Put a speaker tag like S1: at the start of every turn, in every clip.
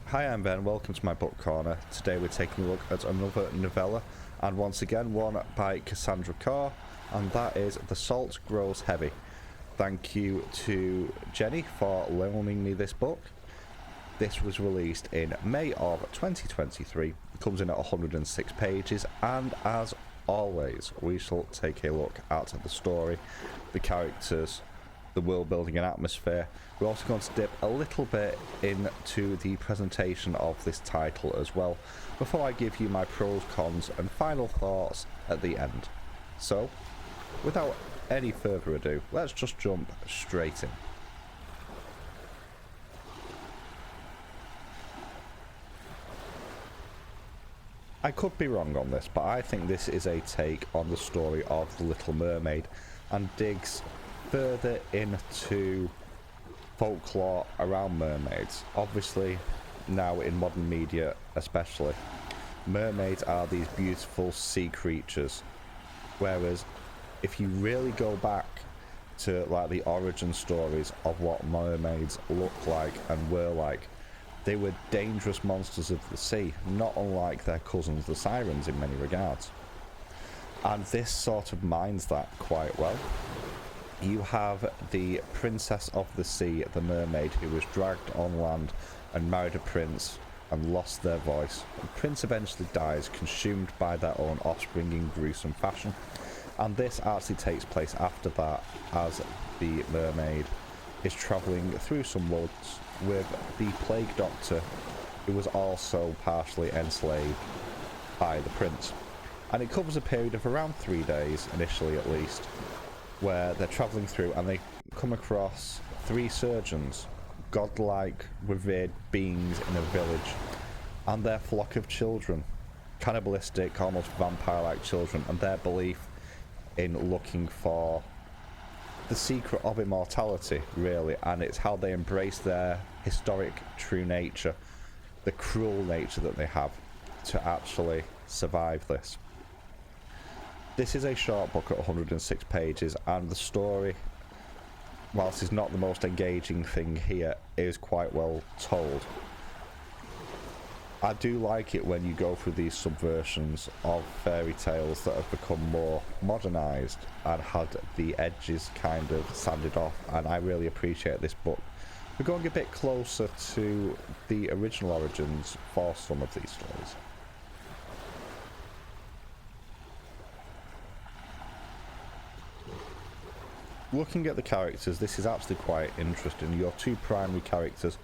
S1: Hi, I'm Ben. Welcome to my book corner. Today we're taking a look at another novella, and once again one by Cassandra Khaw, and that is The Salt Grows Heavy. Thank you to Jenny for loaning me this book. This was released in May of 2023. It comes in at 106 pages, and as always, we shall take a look at the story, the characters, the world building and atmosphere. We're also going to dip a little bit into the presentation of this title as well, before I give you my pros, cons and final thoughts at the end. So, without any further ado, let's just jump straight in. I could be wrong on this, but I think this is a take on the story of The Little Mermaid and digs further into folklore around mermaids. Obviously, now in modern media especially, mermaids are these beautiful sea creatures, whereas if you really go back to like the origin stories of what mermaids look like and were like, they were dangerous monsters of the sea, not unlike their cousins the sirens in many regards. And this sort of mines that quite well. You have the princess of the sea, the mermaid, who was dragged on land and married a prince and lost their voice. The prince eventually dies, consumed by their own offspring in gruesome fashion. And this actually takes place after that, as the mermaid is travelling through some woods with the plague doctor, who was also partially enslaved by the prince. And it covers a period of around 3 days, initially at least, where they're travelling through and they come across 3 surgeons, godlike, revered beings in a village, and their flock of children, cannibalistic, almost vampire-like children, and their belief in looking for the secret of immortality, really, and it's how they embrace their historic true nature, the cruel nature that they have, to actually survive this. This is a short book at 106 pages, and the story, whilst it's not the most engaging thing here, is quite well told. I do like it when you go through these subversions of fairy tales that have become more modernised and had the edges kind of sanded off, and I really appreciate this book. We're going a bit closer to the original origins for some of these stories. Looking at the characters, this is actually quite interesting. Your 2 primary characters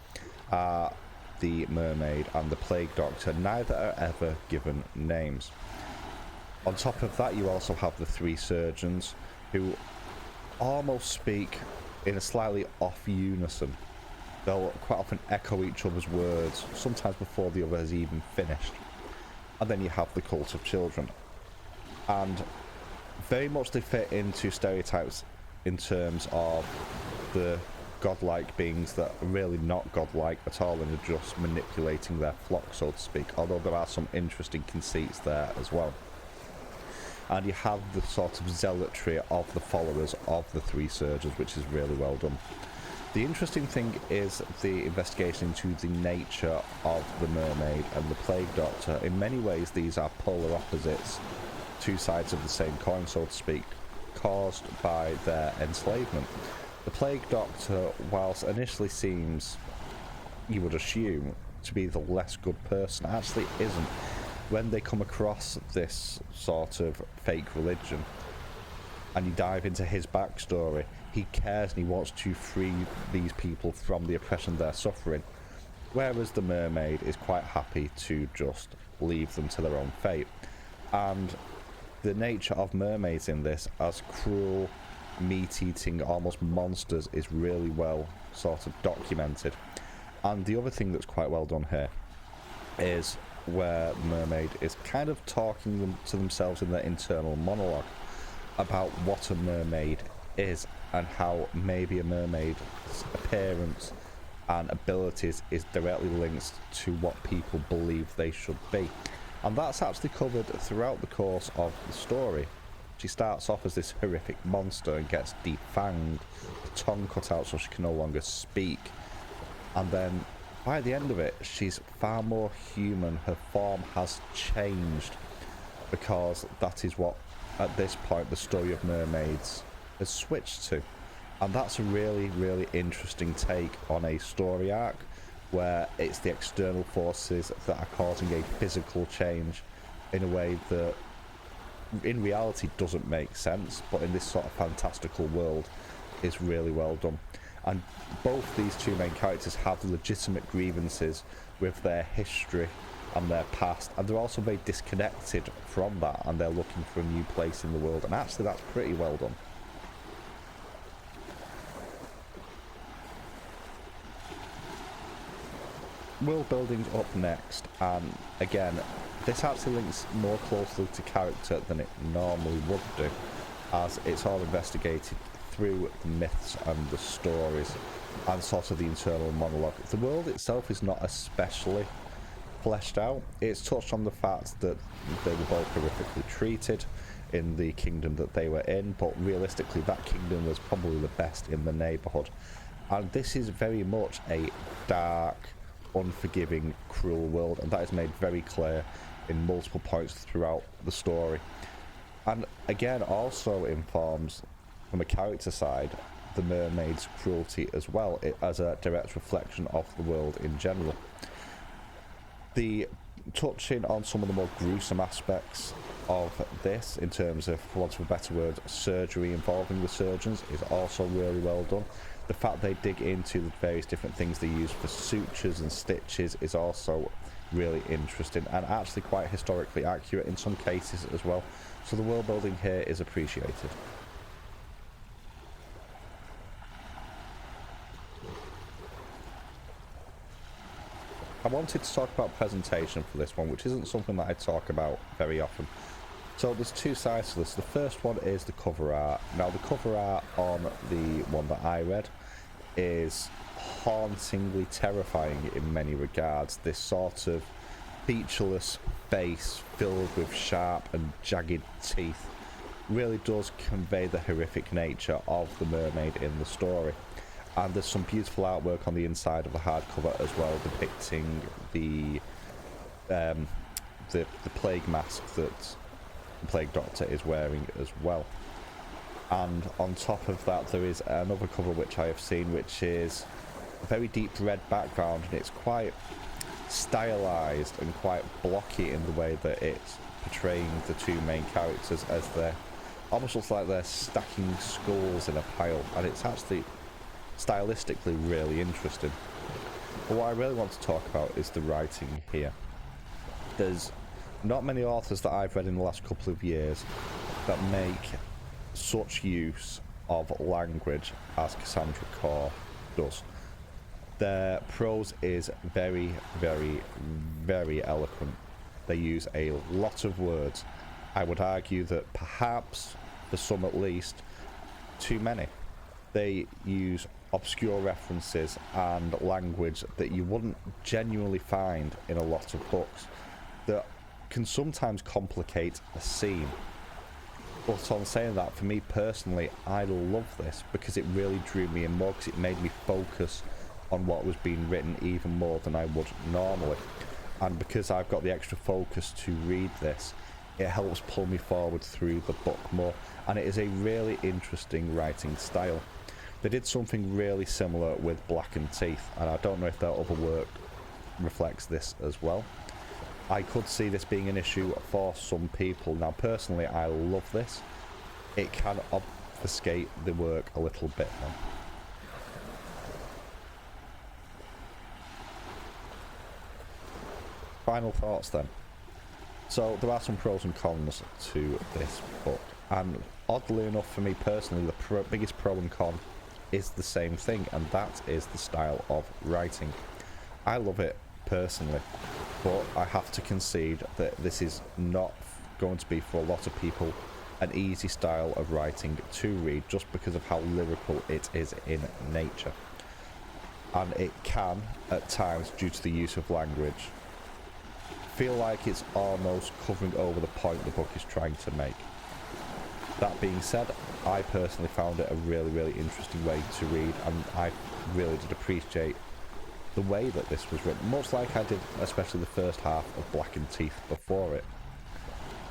S1: are the mermaid and the plague doctor. Neither are ever given names. On top of that, you also have the 3 surgeons, who almost speak in a slightly off unison. They'll quite often echo each other's words, sometimes before the other has even finished. And then you have the cult of children. And very much they fit into stereotypes in terms of the godlike beings that are really not godlike at all and are just manipulating their flock, so to speak, although there are some interesting conceits there as well. And you have the sort of zealotry of the followers of the 3 surgeons, which is really well done. The interesting thing is the investigation into the nature of the mermaid and the plague doctor. In many ways, these are polar opposites, 2 sides of the same coin, so to speak, caused by their enslavement. The plague doctor, whilst initially seems, you would assume, to be the less good person, actually isn't. When they come across this sort of fake religion and you dive into his backstory, he cares and he wants to free these people from the oppression they're suffering, whereas the mermaid is quite happy to just leave them to their own fate. And the nature of mermaids in this as cruel, meat-eating, almost monsters, is really well sort of documented. And the other thing that's quite well done here is where the mermaid is kind of talking to themselves in their internal monologue about what a mermaid is and how maybe a mermaid's appearance and abilities is directly linked to what people believe they should be. And that's actually covered throughout the course of the story. She starts off as this horrific monster and gets defanged, the tongue cut out so she can no longer speak, and then by the end of it, she's far more human. Her form has changed, because that is what, at this point, the story of Mermaids has switched to. And that's a really, really interesting take on a story arc, where it's the external forces that are causing a physical change in a way that in reality doesn't make sense, but in this sort of fantastical world is really well done. And both these two main characters have legitimate grievances with their history and their past, and they're also very disconnected from that, and they're looking for a new place in the world, and actually that's pretty well done. World building's up next, and again, this actually links more closely to character than it normally would do, as it's all investigated through the myths and the stories and sort of the internal monologue. The world itself is not especially fleshed out. It's touched on the fact that they were both horrifically treated in the kingdom that they were in, but realistically that kingdom was probably the best in the neighbourhood. And this is very much a dark, unforgiving, cruel world, and that is made very clear in multiple points throughout the story. And again, also informs, from a character side, the mermaid's cruelty as well, as a direct reflection of the world in general. The touching on some of the more gruesome aspects of this, in terms of, for want of a better word, surgery involving the surgeons, is also really well done. The fact they dig into the various different things they use for sutures and stitches is also really interesting, and actually quite historically accurate in some cases as well. So the world building here is appreciated. I wanted to talk about presentation for this one, which isn't something that I talk about very often. So there's two sides to this. The first one is the cover art. Now the cover art on the one that I read is hauntingly terrifying in many regards. This sort of featureless face filled with sharp and jagged teeth really does convey the horrific nature of the mermaid in the story. And there's some beautiful artwork on the inside of the hardcover as well, depicting the plague mask that the plague doctor is wearing as well. And on top of that, there is another cover which I have seen, which is a very deep red background, and it's quite stylized and quite blocky in the way that it's portraying the two main characters, as they're almost looks like they're stacking skulls in a pile, and it's actually stylistically really interesting. But what I really want to talk about is the writing here. There's not many authors that I've read in the last couple of years that make such use of language as Cassandra Khaw does. Their prose is very, very, very eloquent. They use a lot of words. I would argue that perhaps, for some at least, too many. They use obscure references and language that you wouldn't genuinely find in a lot of books, that can sometimes complicate a scene. But on saying that, for me personally, I love this because it really drew me in more, because it made me focus on what was being written even more than I would normally. And because I've got the extra focus to read this, it helps pull me forward through the book more. And it is a really interesting writing style. They did something really similar with Black and Teeth, and I don't know if their other work reflects this as well. I could see this being an issue for some people. Now personally, I love this. It can obfuscate the work a little bit though. Final thoughts then. So there are some pros and cons to this book, and oddly enough for me personally, the biggest pro and con is the same thing, and that is the style of writing. I love it personally, but I have to concede that this is not going to be, for a lot of people, an easy style of writing to read, just because of how lyrical it is in nature. And it can, at times, due to the use of language, feel like it's almost covering over the point the book is trying to make. That being said, I personally found it a really, really interesting way to read, and I really did appreciate the way that this was written, much like I did especially the first half of Black and Teeth before it.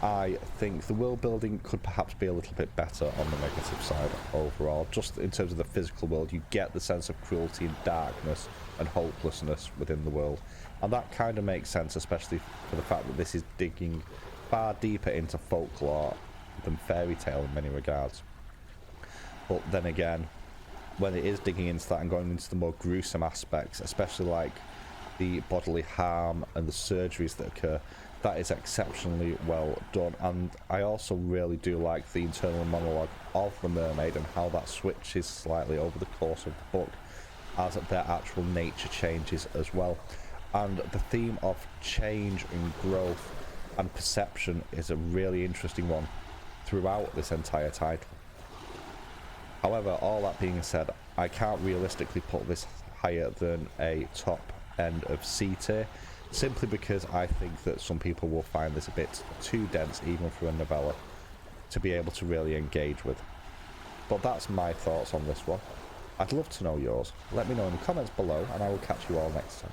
S1: I think the world building could perhaps be a little bit better on the negative side overall. Just in terms of the physical world, you get the sense of cruelty and darkness and hopelessness within the world. And that kind of makes sense, especially for the fact that this is digging far deeper into folklore than fairy tale in many regards. But then again, when it is digging into that and going into the more gruesome aspects, especially like the bodily harm and the surgeries that occur, that is exceptionally well done. And I also really do like the internal monologue of the mermaid and how that switches slightly over the course of the book as their actual nature changes as well. And the theme of change and growth and perception is a really interesting one throughout this entire title. However, all that being said, I can't realistically put this higher than a top end of C tier, simply because I think that some people will find this a bit too dense, even for a novella, to be able to really engage with. But that's my thoughts on this one. I'd love to know yours. Let me know in the comments below, and I will catch you all next time.